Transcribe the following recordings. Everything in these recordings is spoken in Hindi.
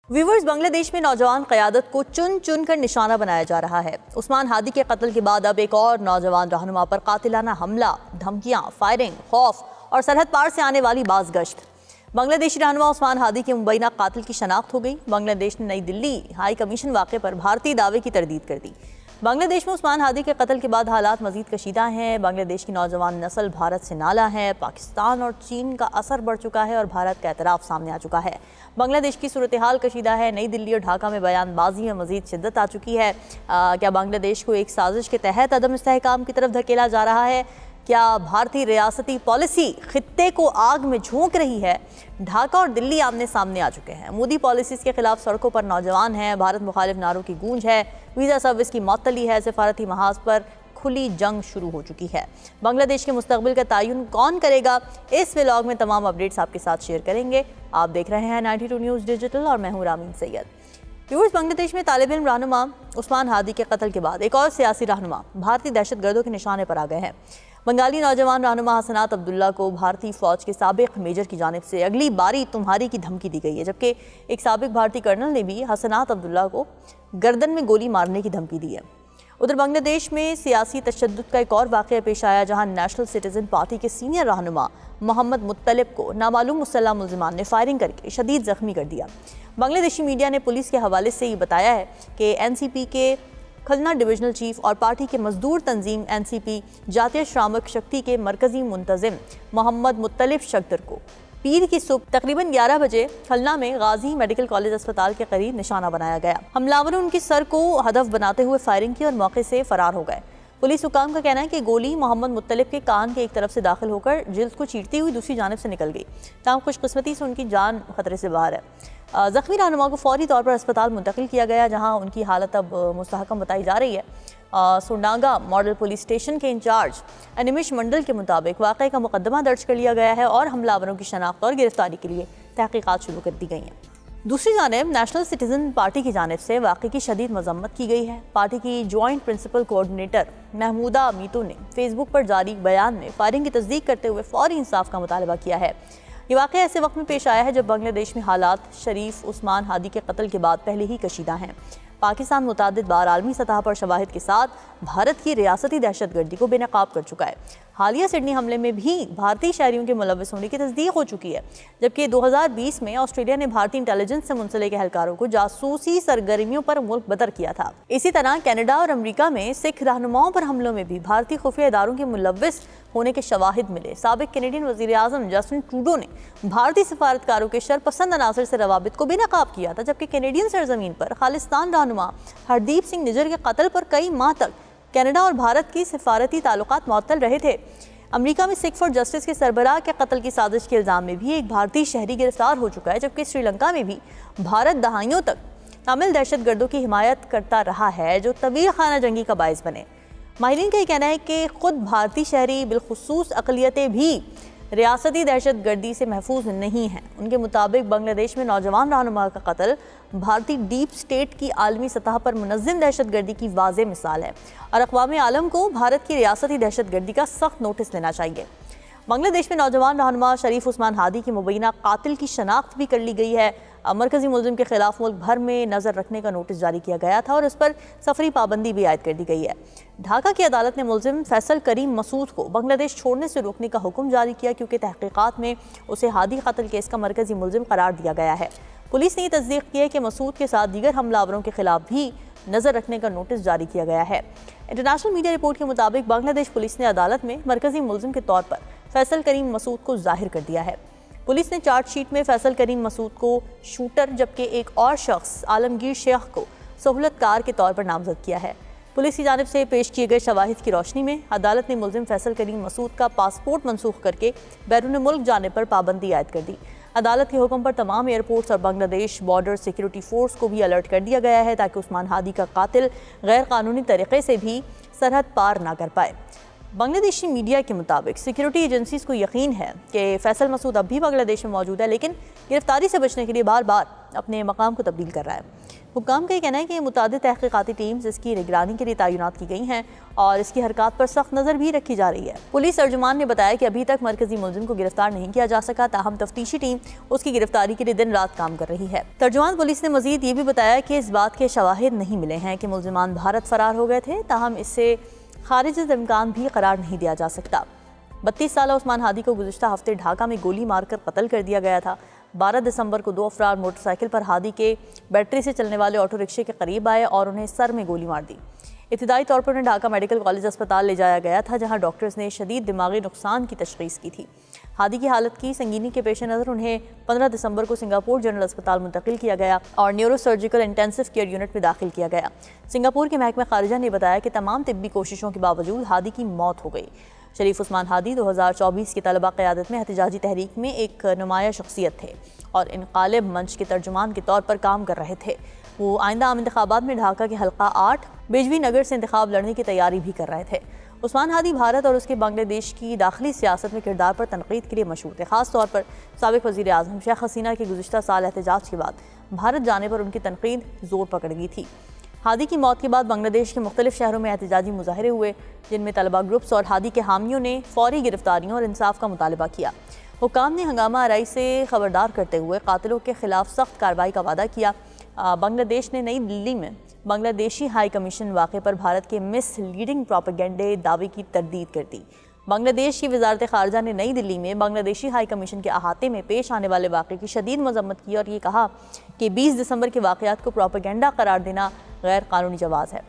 व्यूवर्स, बांग्लादेश में नौजवान क़यादत को चुन चुन कर निशाना बनाया जा रहा है। उस्मान हादी के कत्ल के बाद अब एक और नौजवान रहनुमा पर कातिलाना हमला, धमकियां, फायरिंग, खौफ और सरहद पार से आने वाली बाज़गश्त। बांग्लादेशी रहनुमा उस्मान हादी के मुबैना कातिल की शनाख्त हो गई। बांग्लादेश ने नई दिल्ली हाई कमीशन वाक़े पर भारतीय दावे की तरदीद कर दी। बांग्लादेश में उस्मान हादी के कत्ल के बाद हालात मजीद कशीदा हैं। बांग्लादेश की नौजवान नस्ल भारत से नाला है। पाकिस्तान और चीन का असर बढ़ चुका है और भारत का एतराफ़ सामने आ चुका है। बांग्लादेश की सूरत हाल कशीदा है। नई दिल्ली और ढाका में बयानबाजी में मजीद शिद्दत आ चुकी है। क्या बांग्लादेश को एक साजिश के तहत अदम इस्तेहकाम की तरफ धकेला जा रहा है? क्या भारतीय रियासती पॉलिसी खित्ते को आग में झोंक रही है? ढाका और दिल्ली आमने सामने आ चुके हैं। मोदी पॉलिसीज़ के खिलाफ सड़कों पर नौजवान हैं। भारत मुखालिफ नारों की गूंज है। वीज़ा सर्विस की मअतली है। सफारती महाज पर खुली जंग शुरू हो चुकी है। बांग्लादेश के मुस्तकबिल का तयन कौन करेगा? इस व्लॉग में तमाम अपडेट्स आपके साथ शेयर करेंगे। आप देख रहे हैं 92 न्यूज़ डिजिटल और मैं हूं रामीन सैयद। व्यूअर्स, बांग्लादेश में तालिब इल्म रहनुमा उस्मान हादी के कत्ल के बाद एक और सियासी रहनुमा भारतीय दहशतगर्दों के निशाने पर आ गए हैं। बंगाली नौजवान रहनुमा हसनात अब्दुल्ला को भारतीय फौज के साबिक मेजर की जानिब से अगली बारी तुम्हारी की धमकी दी गई है, जबकि एक साबिक भारतीय कर्नल ने भी हसनात अब्दुल्ला को गर्दन में गोली मारने की धमकी दी है। उधर बांग्लादेश में सियासी तशद्दुद का एक और वाक़या पेश आया, जहां नेशनल सिटीजन पार्टी के सीनियर रहनुमा मोहम्मद मुत्तलिब को नामालूम मुसल्लह मुल्ज़िमान ने फायरिंग करके शदीद ज़ख्मी कर दिया। बांग्लादेशी मीडिया ने पुलिस के हवाले से ये बताया है कि एनसीपी के खुलना डिविजनल चीफ और पार्टी के मजदूर तंजीम एनसीपी जातीय श्रमिक शक्ति के मरकजी मुंतजिम मोहम्मद मुत्तलिब शक्दर को पीर की सुबह तकरीबन 11 बजे खुलना में गाजी मेडिकल कॉलेज अस्पताल के करीब निशाना बनाया गया। हमलावरों ने उनकी सर को हदफ बनाते हुए फायरिंग की और मौके से फरार हो गए। पुलिस हुकाम का कहना है कि गोली मोहम्मद मुत्तलिब के कान के एक तरफ से दाखिल होकर जिल्द को चीरती हुई दूसरी जानिब से निकल गई। ताहम खुशकिस्मती से उनकी जान खतरे से बाहर है। ज़ख्मी रहनुमा को फौरी तौर पर अस्पताल मुंतकिल किया गया, जहां उनकी हालत अब मुस्तहकम बताई जा रही है। सोनागा मॉडल पुलिस स्टेशन के इंचार्ज अनिमिश मंडल के मुताबिक वाक़े का मुकदमा दर्ज कर लिया गया है और हमलावरों की शनाख्त और गिरफ्तारी के लिए तहकीकात शुरू कर दी गई हैं। दूसरी जानिब नेशनल सिटीजन पार्टी की जानिब से वाक़े की शदीद मजम्मत की गई है। पार्टी की joint principal coordinator Mahmuda Mitu ने फेसबुक पर जारी बयान में फायरिंग की तस्दीक करते हुए फौरी इंसाफ का मुतालबा किया है। ये वाक़या ऐसे वक्त में पेश आया है जब बांग्लादेश में हालात शरीफ उस्मान हादी के कत्ल के बाद पहले ही कशीदा हैं। पाकिस्तान मुतादिद बार आलमी सतह पर शवाहिद के साथ भारत की रियासती दहशतगर्दी को बेनकाब कर चुका है। हालिया सिडनी हमले में भी भारतीय शहरियों के मुलव्वस होने की तस्दीक हो चुकी है, जबकि 2020 में ऑस्ट्रेलिया ने भारतीय इंटेलिजेंस से मुंसलिक एहलकारों को जासूसी सरगर्मियों पर मुल्क बदर किया था। इसी तरह कनाडा और अमरीका में सिख रहनुमाओं पर हमलों में भी भारतीय खुफिया इदारों के मुलव्वस होने के शवाहिद मिले। साबिक कैनेडियन वज़ीर आज़म जस्टिन ट्रूडो ने भारतीय सफारतकारों के शरपसंद अनासर से रवाबित को बेनकाब किया था, जबकि कैनेडियन सरजमीन पर खालिस्तान रहनुमा हरदीप सिंह निज्जर के कत्ल पर कई माह तक कनाडा और भारत की सिफारती ताल्लुकात मुअत्तल रहे थे। अमेरिका में सिख फॉर जस्टिस के सरबराह के कत्ल की साजिश के इल्ज़ाम में भी एक भारतीय शहरी गिरफ्तार हो चुका है, जबकि श्रीलंका में भी भारत दहाइयों तक तमिल दहशतगर्दों की हिमायत करता रहा है, जो तवील खाना जंगी का बायस बने। माहिरीन का यह कहना है कि खुद भारतीय शहरी बिलखुसूस अक़लियतें भी रियासती दहशतगर्दी से महफूज नहीं हैं। उनके मुताबिक बांग्लादेश में नौजवान रहनुमा का कत्ल भारतीय डीप स्टेट की आलमी सतह पर मुनज़्ज़म दहशतगर्दी की वाज़ेह मिसाल है और अक़वाम आलम को भारत की रियासती दहशतगर्दी का सख्त नोटिस लेना चाहिए। बांग्लादेश में नौजवान रहनुमा शरीफ उस्मान हादी की मुबैना कातिल की शनाख्त भी कर ली गई है। मरकजी मुल्ज़िम के खिलाफ मुल्क भर में नज़र रखने का नोटिस जारी किया गया था और उस पर सफरी पाबंदी भी आयद कर दी गई है। ढाका की अदालत ने मुल्ज़िम फैसल करीम मसूद को बांग्लादेश छोड़ने से रोकने का हुक्म जारी किया, क्योंकि तहकीकात में उसे हादी कत्ल केस का मरकजी मुल्ज़िम करार दिया गया है। पुलिस ने यह तस्दीक की है कि मसूद के साथ दीगर हमलावरों के खिलाफ भी नज़र रखने का नोटिस जारी किया गया है। इंटरनेशनल मीडिया रिपोर्ट के मुताबिक बांग्लादेश पुलिस ने अदालत में मरकजी मुल्ज़िम के तौर पर फैसल करीम मसूद को जाहिर कर दिया है। पुलिस ने चार्जशीट में फैसल करीम मसूद को शूटर, जबकि एक और शख्स आलमगीर शेख को सहूलतकार के तौर पर नामजद किया है। पुलिस की जानिब से पेश किए गए शवाहिद की रोशनी में अदालत ने मुल्ज़िम फैसल करीम मसूद का पासपोर्ट मनसूख करके बैरून मुल्क जाने पर पाबंदी आयद कर दी। अदालत के हुक्म पर तमाम एयरपोर्ट्स और बांग्लादेश बॉर्डर सिक्योरिटी फोर्स को भी अलर्ट कर दिया गया है, ताकि उस्मान हादी का कातिल गैर कानूनी तरीके से भी सरहद पार ना कर पाए। बांग्लादेशी मीडिया के मुताबिक सिक्योरिटी एजेंसीज को यकीन है कि फैसल मसूद अब भी बांग्लादेश में मौजूद है, लेकिन गिरफ्तारी से बचने के लिए बार बार अपने मकाम को तब्दील कर रहा है। हुक्काम का कहना है कि मुतादिद तहकीकाती टीम्स इसकी निगरानी के लिए तैनात की गई हैं और इसकी हरकत पर सख्त नज़र भी रखी जा रही है। पुलिस तर्जुमान ने बताया कि अभी तक मरकजी मुलजिम को गिरफ्तार नहीं किया जा सका, ताहम तफ्तीशी टीम उसकी गिरफ्तारी के लिए दिन रात काम कर रही है। तर्जुमान पुलिस ने मजीद ये भी बताया कि इस बात के शवाहिद नहीं मिले हैं कि मुलजिमान भारत फरार हो गए थे, ताहम इससे खारिज इम्कान भी करार नहीं दिया जा सकता। 32 साल उस्मान हादी को गुज़िश्ता हफ्ते ढाका में गोली मारकर कत्ल कर दिया गया था। 12 दिसंबर को 2 अफराद मोटरसाइकिल पर हादी के बैटरी से चलने वाले ऑटो रिक्शे के करीब आए और उन्हें सर में गोली मार दी। इब्तिदाई तौर पर उन्हें ढाका मेडिकल कॉलेज अस्पताल ले जाया गया था, जहां डॉक्टर्स ने शदीद दिमागी नुकसान की तशख़ीस की थी। हादी की हालत की संगीनी के पेश नज़र उन्हें 15 दिसंबर को सिंगापुर जनरल अस्पताल मुंतकिल किया गया और neuro surgical intensive care unit में दाखिल किया गया। सिंगापुर के महकमा खारिजा ने बताया कि तमाम तिब्बी कोशिशों के बावजूद हादी की मौत हो गई। शरीफ उस्मान हादी 2024 की तलबा क़यादत में एहतजाजी तहरीक में एक नुमाया शख्सियत थे और इनक़ालिब मंच के तर्जुमान के तौर पर काम कर रहे थे। वो आइंदा आम इंतखाबात में ढाका के हल्का 8 बिजवी नगर से इंतखाब लड़ने की तैयारी भी कर रहे थे। उस्मान हादी भारत और उसके बांग्लादेश की दाखिली सियासत में किरदार पर तनकीद के लिए मशहूर थे। ख़ास तौर पर साबिक़ वज़ीर आज़म शेख हसीना के गुज़िश्ता साल एहतजाज के बाद भारत जाने पर उनकी तनकीद ज़ोर पकड़ गई थी। हादी की मौत के बाद बांग्लादेश के मुख्तलिफ शहरों में एहतजाजी मुजाहरे हुए, जिनमें तलबा ग्रुप्स और हादी के हामियों ने फौरी गिरफ्तारियों और इंसाफ का मुतालबा किया। हुक्काम ने हंगामा आराई से खबरदार करते हुए कातिलों के खिलाफ सख्त कार्रवाई का वादा किया। बांग्लादेश ने नई दिल्ली में बांग्लादेशी हाई कमीशन वाक़े पर भारत के मिसलीडिंग प्रोपेगेंडे दावे की तरदीद कर दी। बांग्लादेश की वजारत ख़ारजा ने नई दिल्ली में बांग्लादेशी हाई कमीशन के अहाते में पेश आने वाले वाक़े की शदीद मजम्मत की और ये कहा कि 20 दिसंबर के वाक़यात को प्रोपेगेंडा करार देना गैर कानूनी जवाज़ है।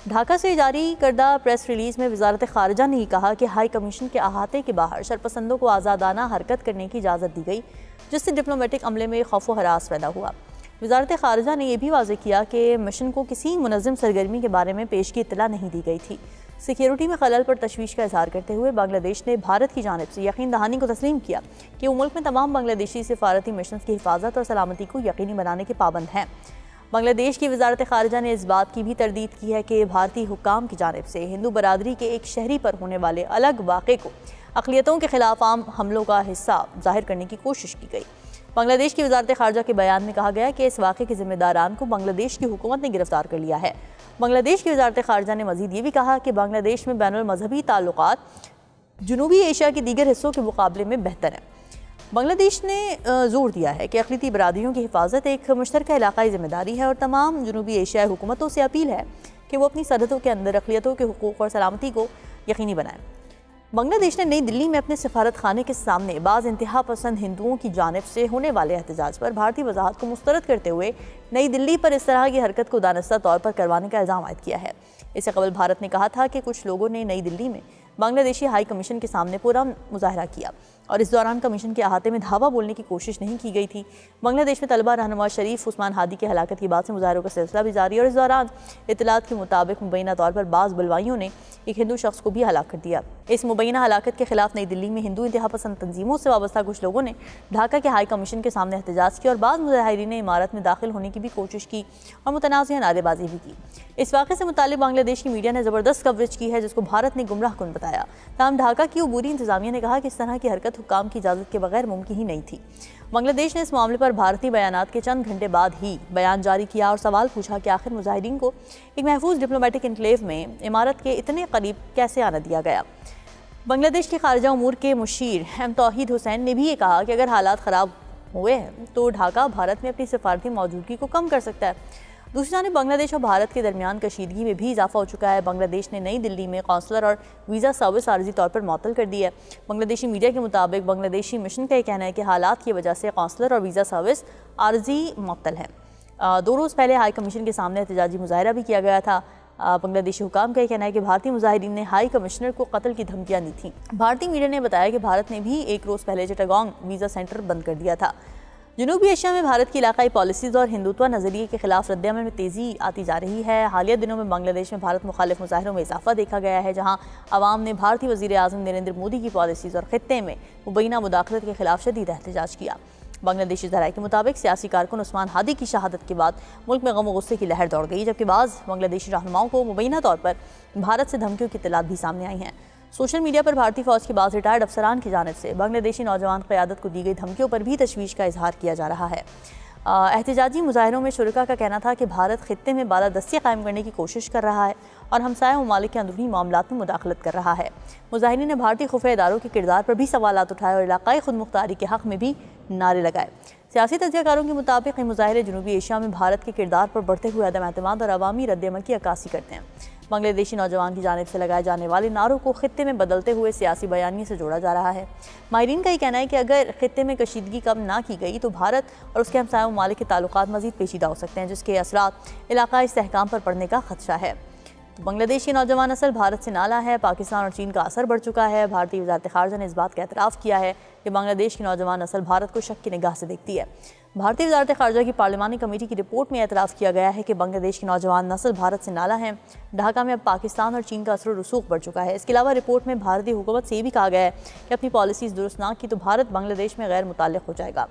ढाका से जारी करदा प्रेस रिलीज़ में वजारत ख़ारजा ने कहा कि हाई कमीशन के अहाते के बाहर शरपसंदों को आज़ादाना हरकत करने की इजाज़त दी गई, जिससे डिप्लोमेटिक अमले में खौफ व हरास पैदा हुआ। वजारत ख़ारजा ने यह भी वाज़ेह किया कि मिशन को किसी मुनज़्ज़म सरगर्मी के बारे में पेशगी इत्तला नहीं दी गई थी। सिक्योरिटी में खलल पर तशवीश का इजहार करते हुए बांग्लादेश ने भारत की जानिब से यकीन दहानी को तस्लीम किया कि वो मुल्क में तमाम बांग्लादेशी सिफारती मिशन की हिफाजत और सलामती को यकीनी बनाने के पाबंद हैं। बांग्लादेश की वजारत ख़ारजा ने इस बात की भी तरदीद की है कि भारतीय हुक्काम की जानिब से हिंदू बरादरी के एक शहरी पर होने वाले अलग वाक़े को अक़लियतों के खिलाफ आम हमलों का हिस्सा जाहिर करने की कोशिश की गई। बांग्लादेश की वजारत ख़ारजा के बयान में कहा गया कि इस वाक़े के ज़िम्मेदारान को बांग्लादेश की हुकूमत ने गिरफ्तार कर लिया है। बांग्लादेश की वजारत ख़ारजा ने मज़ीद ये भी कहा कि बांग्लादेश में बैनुल मज़हबी ताल्लुक़ात जनूबी एशिया के दीगर हिस्सों के मुकाबले में बेहतर हैं। बांग्लादेश ने जोर दिया है कि अक़लियती बरादरियों की हिफाजत एक मुश्तरका इलाक़ाई ज़िम्मेदारी है और तमाम जनूबी एशियाई हुकूमतों से अपील है कि वो अपनी सरहदों के अंदर अक़लियतों के हुकूक़ और सलामती को यकीनी बनाएं। बांग्लादेश ने नई दिल्ली में अपने सफारत खाने के सामने बाज़ इंतहा पसंद हिंदुओं की जानिब से होने वाले एहतजाज पर भारतीय वजाहत को मुस्तरद करते हुए नई दिल्ली पर इस तरह की हरकत को दानिस्ता तौर पर करवाने का इल्ज़ाम आयद किया है। इससे कबल भारत ने कहा था कि कुछ लोगों ने नई दिल्ली में बांग्लादेशी हाई कमीशन के सामने पूरा मुजाहरा किया और इस दौरान कमीशन के अहाते में धावा बोलने की कोशिश नहीं की गई थी। बांग्लादेश में तलबा रहनुमा शरीफ उस्मान हादी की हलाकत के बाद से मुजाहरों का सिलसिला भी जारी और इस दौरान इत्तलात के मुताबिक मुबैना तौर पर बाज़ बलवाइयों ने एक हिंदू शख्स को भी हलाक कर दिया। इस मुबैना हलाकत के खिलाफ नई दिल्ली में हिंदू इंतहा पसंद तंजीमों से वाबस्ता कुछ लोगों ने ढाका के हाई कमीशन के सामने एहतजाज किया और बाज़ मुजाहिरीन ने इमारत में दाखिल होने की भी कोशिश की और मुतनाज़िया नारेबाजी भी की। इस वाक़े से मुताल्लिक़ बांग्लादेश की मीडिया ने ज़बरदस्त कवरेज की है, जिसको भारत ने गुमराह कुन बताया। ताहम ढाका की अबूरी इंतज़ामिया ने कहा कि इस तरह की हरकत हुक्काम की इजाज़त के बगैर मुमकिन ही नहीं थी। बांग्लादेश ने इस मामले पर भारतीय बयानात के चंद घंटे बाद ही बयान जारी किया और सवाल पूछा कि आखिर मुजाहिरीन को एक महफूज डिप्लोमेटिक इनक्लेव में इमारत के इतने करीब कैसे आना दिया गया। बांग्लादेश के खारजा उमूर के मुशीर एम तौहीद हुसैन ने भी ये कहा कि अगर हालात ख़राब हुए हैं तो ढाका भारत में अपनी सफारती मौजूदगी को कम कर सकता है। दूसरी जानिब बांग्लादेश और भारत के दरमियान कशीदगी में भी इजाफा हो चुका है। बांग्लादेश ने नई दिल्ली में कौंसलर और वीज़ा सर्विस आर्जी तौर पर मुअत्तल कर दी है। बांग्लादेशी मीडिया के मुताबिक बांग्लादेशी मिशन का यह कहना है कि हालात की वजह से कौंसलर और वीज़ा सर्विस आर्जी मुअत्तल है। 2 रोज़ पहले हाई कमीशन के सामने एहतजाजी मुजाहरा भी किया गया था। बांग्लादेशी हुकाम का यह कहना है कि भारतीय मुजाहिरीन ने हाई कमिश्नर को कत्ल की धमकियाँ दी थी। भारतीय मीडिया ने बताया कि भारत ने भी 1 रोज़ पहले चिटागोंग वीज़ा सेंटर बंद कर दिया था। जनूबी एशिया में भारत की इलाकाई पॉलिसीज़ और हिंदुत्व नज़रिए के खिलाफ रद्दअमल में तेज़ी आती जा रही है। हालिया दिनों में बांग्लादेश में भारत मुखालिफ मुजाहरों में इजाफा देखा गया है, जहाँ अवाम ने भारतीय वज़ीर आज़म नरेंद्र मोदी की पॉलिसीज़ और खित्ते में मुबैना मुदाखलत के खिलाफ शदीद एहतजाज किया। बांग्लादेशी ज़राए के मुताबिक सियासी कारकुन उस्मान हादी की शहादत के बाद मुल्क में गम व गुस्से की लहर दौड़ गई, जबकि बाज़ बांग्लादेशी रहनुमाओं को मुबैना तौर पर भारत से धमकियों की इत्तलात भी सामने आई हैं। सोशल मीडिया पर भारतीय फौज के बाद रिटायर्ड अफसरान की जानिब से बांग्लादेशी नौजवान क़यादत को दी गई धमकियों पर भी तशवीश का इजहार किया जा रहा है। एहतजाजी मुजाहिरों में शुरका का कहना था कि भारत खित्ते में बालादस्ती कायम करने की कोशिश कर रहा है और हमसाया ममालिक के अंदरूनी मामलात में मुदाखलत कर रहा है। मुजाहिरीन ने भारतीय खुफिया इदारों के किरदार पर भी सवालात उठाए और इलाकाई खुद मुख्तारी के हक़ में भी नारे लगाए। सियासी तजज़ियाकारों के मुताबिक ये मुजाहिरे जनूबी एशिया में भारत के किरदार पर बढ़ते हुए अदम एतमाद और अवामी रद्द-ए-अमल की अक्कासी करते हैं। बांग्लादेशी नौजवान की जानिब से लगाए जाने वाले नारों को खित्ते में बदलते हुए सियासी बयानी से जोड़ा जा रहा है। माहिरीन का ये कहना है कि अगर खित्ते में कशीदगी कम ना की गई तो भारत और उसके हमसाया ममालिक के ताल्लुकात मज़ीद पेचीदा हो सकते हैं, जिसके असरात इलाकाई इस्तेहकाम पर पड़ने का खदशा है। तो बांग्लादेश की नौजवान नस्ल भारत से नाला है। पाकिस्तान और चीन का असर बढ़ चुका है। भारतीय वज़ारत ख़ारजा ने इस बात का एतराफ़ किया है कि बांग्लादेश की नौजवान नस्ल भारत को शक की निगाह से देखती है। भारतीय वज़ारत ख़ारजा की पार्लिमानी कमेटी की रिपोर्ट में एतराफ़ किया गया है कि बांग्लादेश की नौजवान नस्ल भारत से नाला है। ढाका में अब पाकिस्तान और चीन का असर रसूख बढ़ चुका है। इसके अलावा रिपोर्ट में भारतीय हुकूमत से ये भी कहा गया है कि अपनी पॉलिसीज़ दुरुस्त ना की तो भारत बांग्लादेश में गैर मुताल्लिक़ हो जाएगा।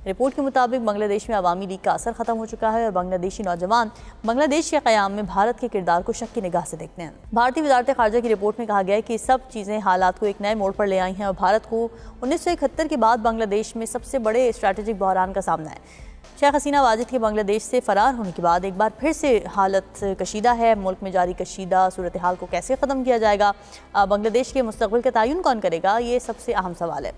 रिपोर्ट के मुताबिक बांग्लादेश में अवामी लीग का असर ख़त्म हो चुका है और बांग्लादेशी नौजवान बांग्लादेश के क़याम में भारत के किरदार को शक की निगाह से देखते हैं। भारतीय वज़ारत ख़ारजा की रिपोर्ट में कहा गया है कि सब चीज़ें हालात को एक नए मोड़ पर ले आई हैं और भारत को 1971 के बाद बांग्लादेश में सबसे बड़े स्ट्रैटेजिक बहरान का सामना है। शेख हसीना वाजिद के बांग्लादेश से फ़रार होने के बाद एक बार फिर से हालत कशीदा है। मुल्क में जारी कशीदा सूरत हाल को कैसे ख़त्म किया जाएगा, बांग्लादेश के मुस्तक़बिल का तयन कौन करेगा, ये सबसे अहम सवाल है।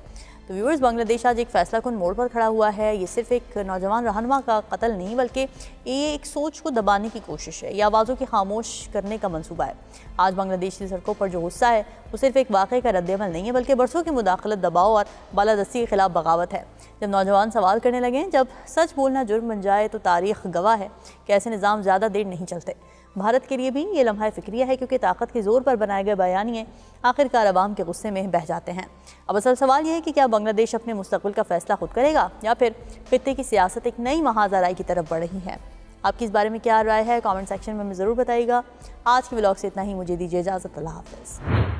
तो व्यूअर्स, बांग्लादेश आज एक फ़ैसला कुन मोड़ पर खड़ा हुआ है। ये सिर्फ एक नौजवान रहनुमा का कत्ल नहीं बल्कि ये एक सोच को दबाने की कोशिश है, ये आवाज़ों के खामोश करने का मंसूबा है। आज बांग्लादेश की सड़कों पर जो गुस्सा है वो सिर्फ एक वाक़े का रद्द-ए-अमल नहीं है बल्कि बरसों की मुदाखलत, दबाव और बालादस्ती के खिलाफ बगावत है। जब नौजवान सवाल करने लगें, जब सच बोलना जुर्म बन जाए तो तारीख़ गवाह है कि ऐसे निज़ाम ज़्यादा देर नहीं चलते। भारत के लिए भी ये लम्हा फ़िक्रिया है क्योंकि ताकत के ज़ोर पर बनाए गए बयानिए आखिरकार अवाम के गुस्से में बह जाते हैं। अब असल सवाल यह है कि क्या बांग्लादेश अपने मुस्तक़बिल का फ़ैसला खुद करेगा या फिर खित्ते की सियासत एक नई महाज़राई की तरफ बढ़ रही है। आपकी इस बारे में क्या राय है, कमेंट सेक्शन में हमें ज़रूर बताइएगा। आज के व्लॉग से इतना ही, मुझे दीजिए इजाज़त। अल्लाह हाफ़िज़।